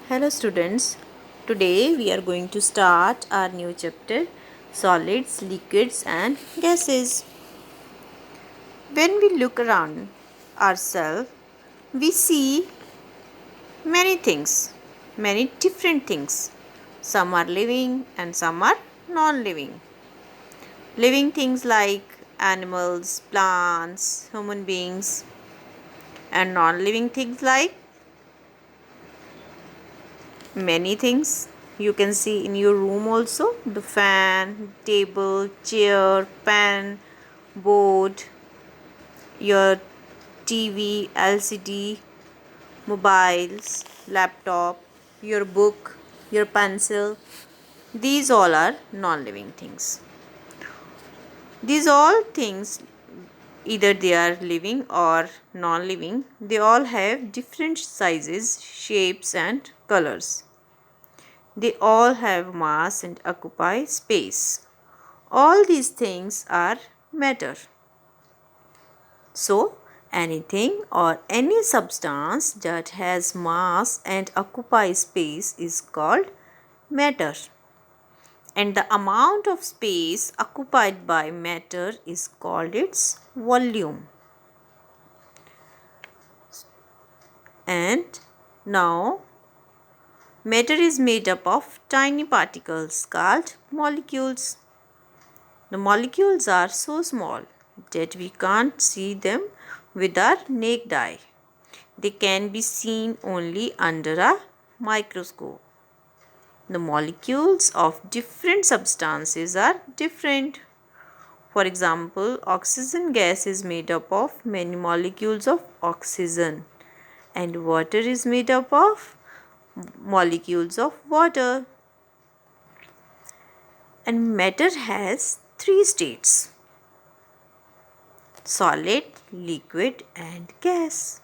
Hello students, today we are going to start our new chapter solids, liquids and gases. When we look around ourselves, we see many things, many different things. Some are living and some are non-living. Living things like animals, plants, human beings, and non-living things like many things you can see in your room also: the fan, table, chair, pen, board, your TV, LCD, mobiles, laptop, your book, your pencil. These all are non-living things. These all things, either they are living or non-living, they all have different sizes, shapes and colors. They all have mass and occupy space. All these things are matter. So, anything or any substance that has mass and occupies space is called matter. And the amount of space occupied by matter is called its volume. And now, matter is made up of tiny particles called molecules. The molecules are so small that we can't see them with our naked eye. They can be seen only under a microscope. The molecules of different substances are different. For example, oxygen gas is made up of many molecules of oxygen, and water is made up of molecules of water. And matter has three states: solid, liquid and gas.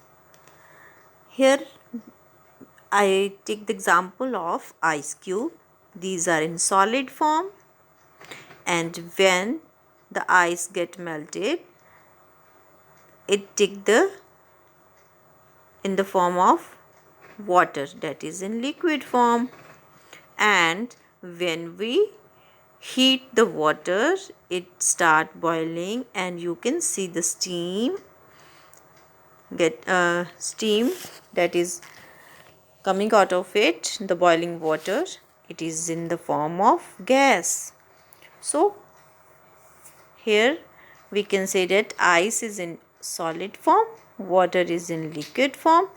Here I take the example of ice cube. These are in solid form, and when the ice get melted, it take the in the form of water, that is in liquid form. And when we heat the water, it start boiling and you can see the steam that is coming out of it, the boiling water. It is in the form of gas. So here we can say that ice is in solid form, water is in liquid form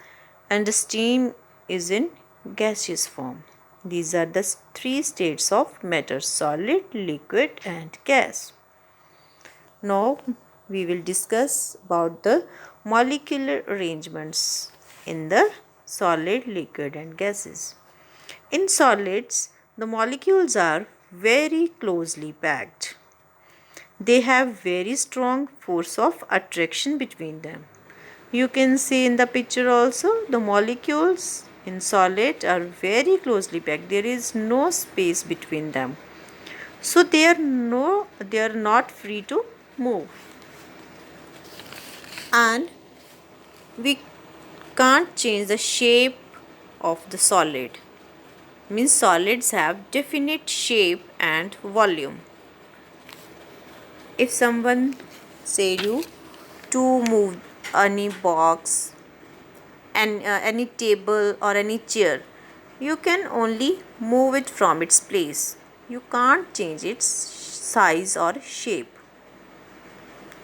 and the steam is in gaseous form. These are the three states of matter: solid, liquid and gas. Now we will discuss about the molecular arrangements in the solid, liquid and gases. In solids, the molecules are very closely packed. They have very strong force of attraction between them. You can see in the picture also, the molecules in solid are very closely packed. There is no space between them. So they are not free to move. And we can't change the shape of the solid. Means solids have definite shape and volume. If someone say you to move any box and any table or any chair, you can only move it from its place. You can't change its size or shape.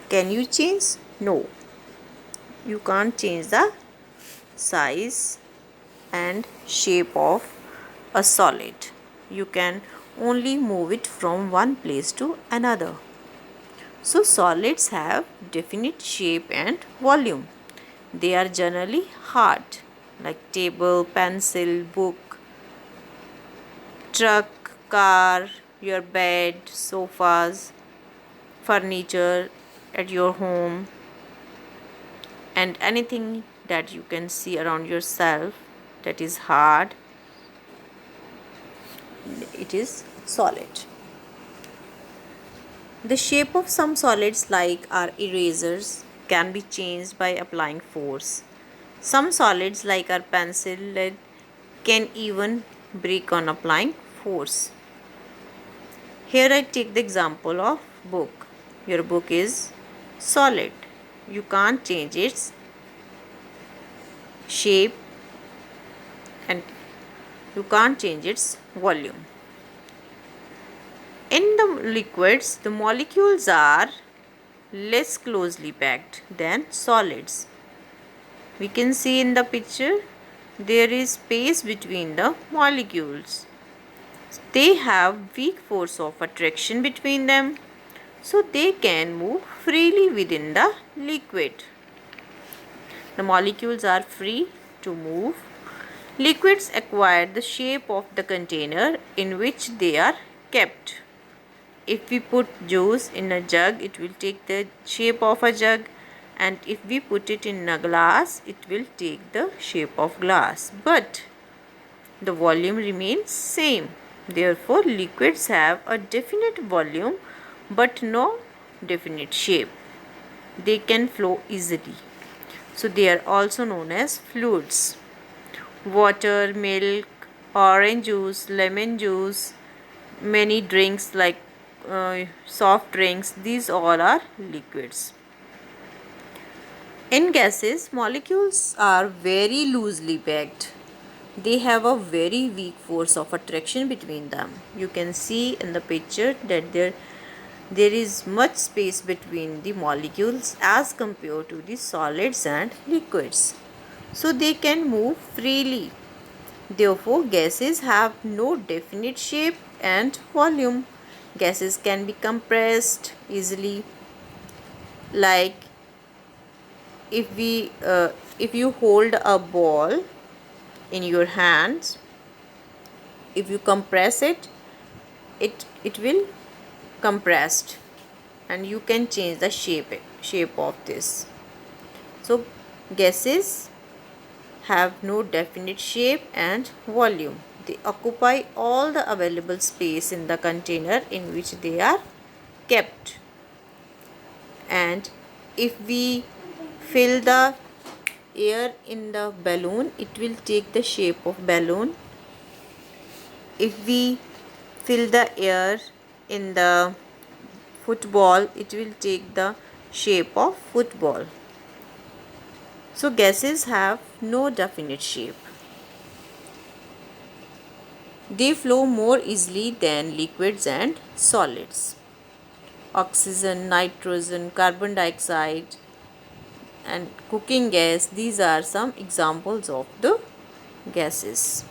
Can you change? No. You can't change the size and shape of a solid. You can only move it from one place to another. So solids have definite shape and volume. They are generally hard, like table, pencil, book, truck, car, your bed, sofas, furniture at your home, and anything that you can see around yourself that is hard, it is solid. The shape of some solids, like our erasers, can be changed by applying force. Some solids, like our pencil lead, can even break on applying force. Here I take the example of book. Your book is solid. You can't change its shape and you can't change its volume. In the liquids, the molecules are less closely packed than solids. We can see in the picture there is space between the molecules. They have weak force of attraction between them, so they can move freely within the liquid. The molecules are free to move. Liquids acquire the shape of the container in which they are kept. If we put juice in a jug, it will take the shape of a jug, and if we put it in a glass, it will take the shape of glass, but the volume remains same. Therefore, liquids have a definite volume but no definite shape. They can flow easily. So, they are also known as fluids. Water, milk, orange juice, lemon juice, many drinks like soft drinks, these all are liquids. In gases, molecules are very loosely packed. They have a very weak force of attraction between them. You can see in the picture that there is much space between the molecules as compared to the solids and liquids. So they can move freely. Therefore, gases have no definite shape and volume. Gases can be compressed easily, like if you hold a ball in your hands, if you compress it, it will compressed, and you can change the shape of this. So gases have no definite shape and volume. They occupy all the available space in the container in which they are kept. And if we fill the air in the balloon, it will take the shape of balloon. If we fill the air in the football, it will take the shape of football. So gases have no definite shape. They flow more easily than liquids and solids. Oxygen, nitrogen, carbon dioxide and cooking gas, these are some examples of the gases.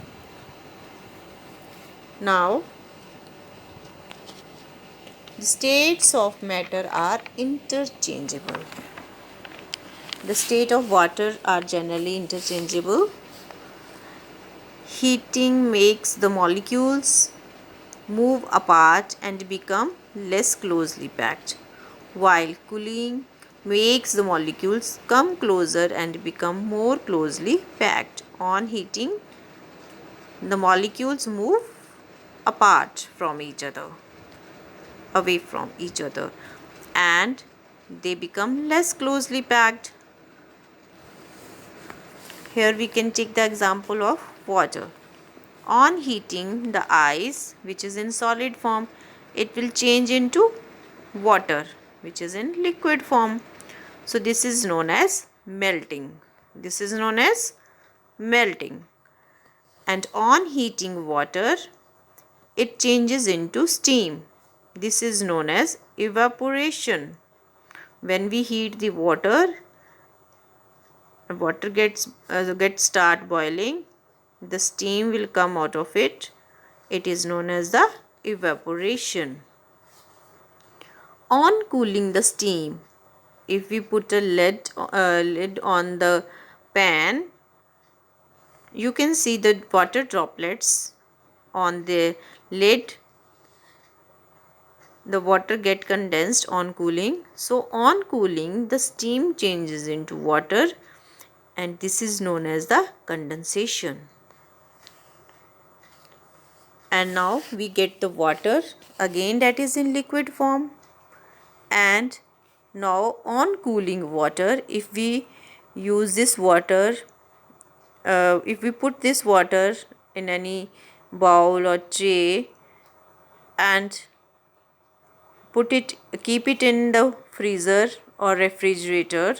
Now, the states of matter are interchangeable. The state of water are generally interchangeable. Heating makes the molecules move apart and become less closely packed, while cooling makes the molecules come closer and become more closely packed. On heating, the molecules move apart from each other, away from each other, and they become less closely packed. Here we can take the example of water. On heating, the ice, which is in solid form, it will change into water, which is in liquid form. So this is known as melting. This is known as melting. And on heating water, it changes into steam. This is known as evaporation. When we heat the water gets start boiling, the steam will come out of it. It is known as the evaporation. On cooling the steam, if we put a lid on the pan, you can see the water droplets on the lid. The water get condensed on cooling. So on cooling, the steam changes into water, and this is known as the condensation. And now we get the water again, that is in liquid form. And now on cooling water, if we use this water, if we put this water in any bowl or tray and keep it in the freezer or refrigerator.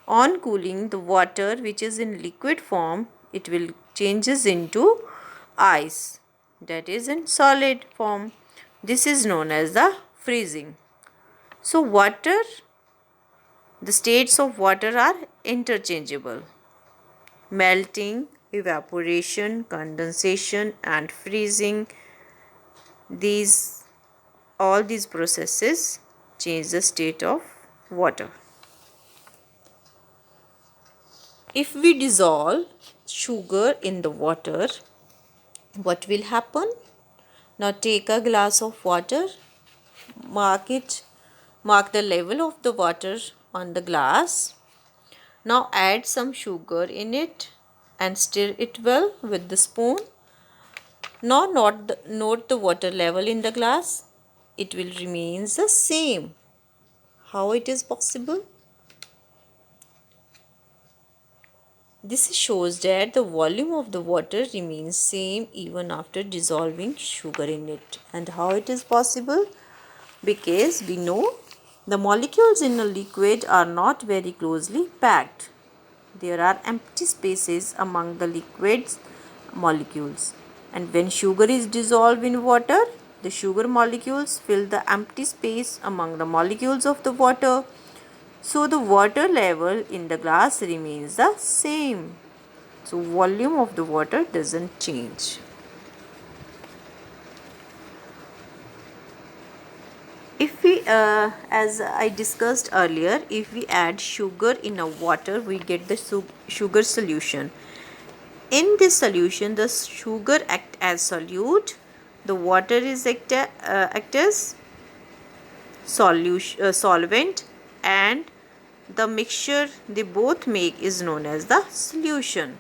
On cooling, the water which is in liquid form, it will changes into ice, that is in solid form. This is known as the freezing. So the states of water are interchangeable: melting, evaporation, condensation and freezing. These all these processes change the state of water. If we dissolve sugar in the water, what will happen? Now take a glass of water, mark the level of the water on the glass. Now add some sugar in it and stir it well with the spoon. Now note the water level in the glass. It will remain the same. How it is possible? This shows that the volume of the water remains same even after dissolving sugar in it. And how it is possible? Because we know the molecules in a liquid are not very closely packed. There are empty spaces among the liquid's molecules. And when sugar is dissolved in water, the sugar molecules fill the empty space among the molecules of the water. So the water level in the glass remains the same. So volume of the water doesn't change. If we, as I discussed earlier, if we add sugar in a water, we get the sugar solution. In this solution, the sugar act as solute, the water is act as solvent, and the mixture they both make is known as the solution.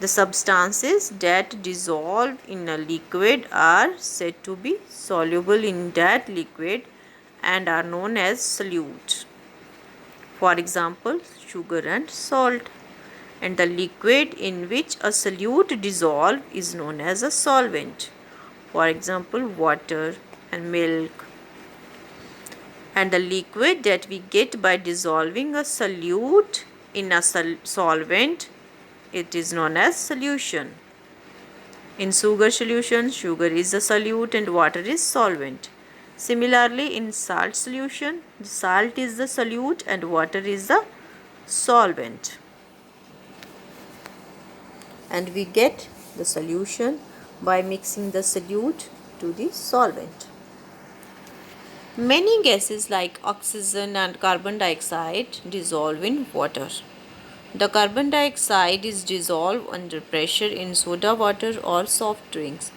The substances that dissolve in a liquid are said to be soluble in that liquid and are known as solute. For example, sugar and salt. And the liquid in which a solute dissolves is known as a solvent. For example, water and milk. And the liquid that we get by dissolving a solute in a solvent, it is known as solution. In sugar solution, sugar is a solute and water is solvent. Similarly, in salt solution, the salt is the solute and water is the solvent. And we get the solution by mixing the solute to the solvent. Many gases like oxygen and carbon dioxide dissolve in water. The carbon dioxide is dissolved under pressure in soda water or soft drinks.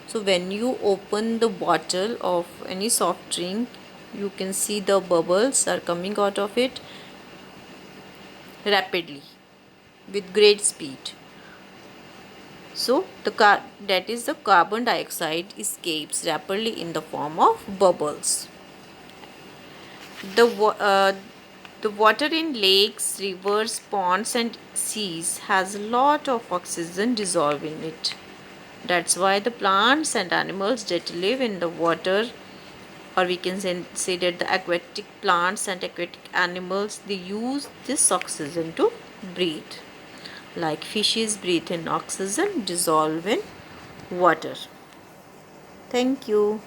So when you open the bottle of any soft drink, you can see the bubbles are coming out of it rapidly with great speed. So that is the carbon dioxide escapes rapidly in the form of bubbles. The water in lakes, rivers, ponds and seas has a lot of oxygen dissolved in it. That's why the plants and animals that live in the water, or we can say that the aquatic plants and aquatic animals, they use this oxygen to breathe. Like fishes breathe in oxygen dissolved in water. Thank you.